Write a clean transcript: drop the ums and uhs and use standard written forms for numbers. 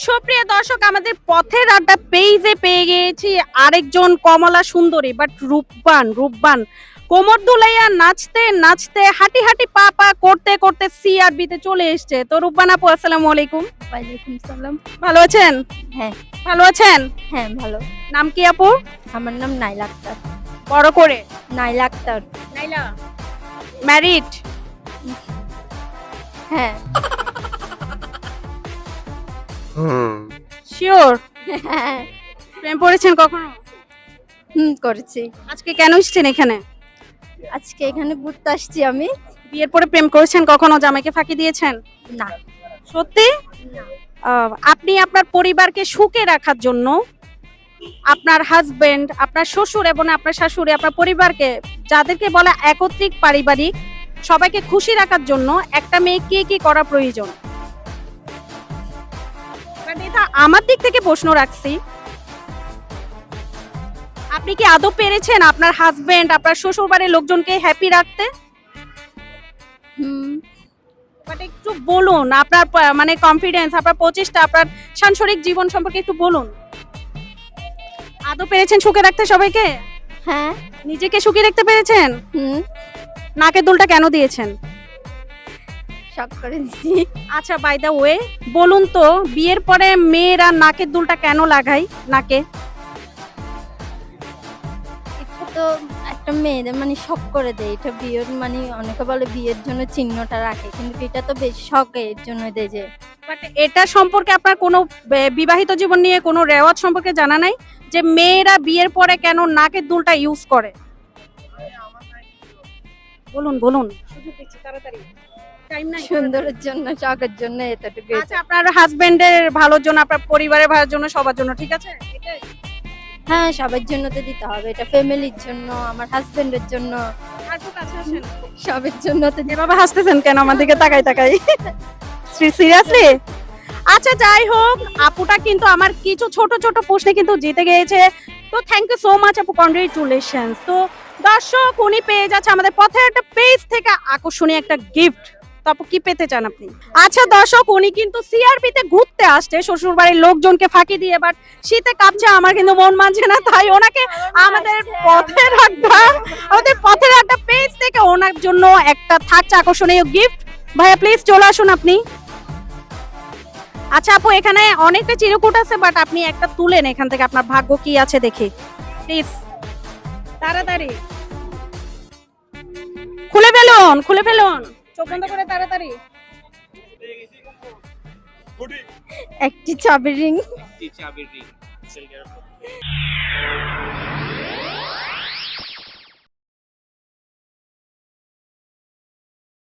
সুপ্রিয় দর্শক, আমাদের পথের আড্ডা পেজে পেয়ে গিয়েছি আরেকজন কমলা সুন্দরী বাট রূপবান কোমর দুলাইয়া নাচতে নাচতে হাঁটি হাঁটি পা পা করতে করতে সিআরবিতে চলে এসেছে। তো রূপবান আপু, আসসালামু আলাইকুম। ওয়ালাইকুম সালাম। ভালো আছেন? হ্যাঁ। ভালো আছেন? হ্যাঁ, ভালো। নাম কি আপু? আমার নাম নাইলা আক্তার। বড় করে। নাইলা আক্তার। নাইলা। ম্যারিড? হ্যাঁ। শিওর? প্রেম করেছেন কখনো? করেছি। আজকে কেন এসেছেন এখানে? আজকে এখানে ঘুরতে আসছি আমি। বিয়ের পরে প্রেম করেছেন কখনো? জামাইকে ফাঁকি দিয়েছেন? না। সত্যি? না। আপনি আপনার পরিবারকে সুখে রাখার জন্য আপনার হাজবেন্ড, আপনার শ্বশুর এবং আপনার শাশুড়ি, আপনার পরিবারকে যাদেরকে বলা একত্রিক পারিবারিক, সবাইকে খুশি রাখার জন্য একটা মেয়ে কি কি করা প্রয়োজন? এটা আমার দিক থেকে প্রশ্ন রাখছি। আপনি কি আদৌ পেরেছেন আপনার হাজবেন্ড, আপনার শ্বশুর বাড়ির লোকজনকে হ্যাপি রাখতে? বাট একটু বলুন আপনার মানে কনফিডেন্স, আপনার প্রচেষ্টা, আপনার সাংসারিক জীবন সম্পর্কে একটু বলুন। আদৌ পেরেছেন সুখে রাখতে সবাইকে? হ্যাঁ। নিজেকে সুখী রাখতে পেরেছেন? নাকের দুলটা কেন দিয়েছেন? শখ করে দিছি। আচ্ছা, বাই দ্য ওয়ে, বলুন তো বিয়ের পরে মেয়েরা নাকের দুলটা কেন লাগায় নাকে? এটা তো একটা মেয়েদের মানে শখ করে দেয়। এটা বিয়ের মানে অনেকে বলে বিয়ের জন্য চিহ্নটা রাখে, কিন্তু এটা তো বেশ শখের জন্য দেয় যে। বাট এটা সম্পর্কে আপনার কোনো বিবাহিত জীবন নিয়ে কোনো রেওয়াজ সম্পর্কে জানা নাই যে মেয়েরা বিয়ের পরে কেন নাকের দুলটা ইউজ করে? বলুন বলুন, সুযোগ দিচ্ছি, তাড়াতাড়ি, টাইম নাই। সুন্দরের জন্য, শখের জন্য, এতটুকু। আচ্ছা, আপনার হাজবেন্ডের ভালোর জন্য, আপনার পরিবারের ভালোর জন্য, সবার জন্য, ঠিক আছে? এটাই? হ্যাঁ, সবার জন্য তো দিতে হবে। এটা ফ্যামিলির জন্য, আমার হাজবেন্ডের জন্য, আর একটু কাছে আসেন। সবার জন্য তো এভাবে হাসতেছেন কেন আমার দিকে তাকাই তাকাই? সিরিয়াসলি? আচ্ছা, যাই হোক, আপুটা কিন্তু আমার কিছু ছোট ছোট প্রশ্নে কিন্তু জিতে গিয়েছে। তো থ্যাংক ইউ সো মাচ আপু, কনগ্রেচুলেশনস। তো দর্শক, উনি পেয়ে যাচ্ছে আমাদের পথের একটা পেজ থেকে আকর্ষণীয় একটা গিফট। তো আপু, কি পেতে চান আপনি? আচ্ছা দর্শক, উনি কিন্তু সিআরপিতে ঘুরতে আসছে শ্বশুর বাড়ির লোকজনকে ফাঁকি দিয়ে, বাট শীতে কাঁপছে, আমার কিন্তু মন মানছে না, তাই ওনাকে আমাদের পথের একটা পেজ থেকে ওনার জন্য একটা থাকছে আকর্ষণীয় গিফট। ভাইয়া প্লিজ চলে আসুন আপনি। আচ্ছা আপু, এখানে অনেকটা চিরকুট আছে, বাট আপনি একটা তুলেন এখান থেকে, আপনার ভাগ্য কি আছে দেখি প্লিজ, তাড়াতাড়ি খুলে ফেলুন, খুলে ফেলুন, চোখ বন্ধ করে তাড়াতাড়ি। একটি চাবি রিং।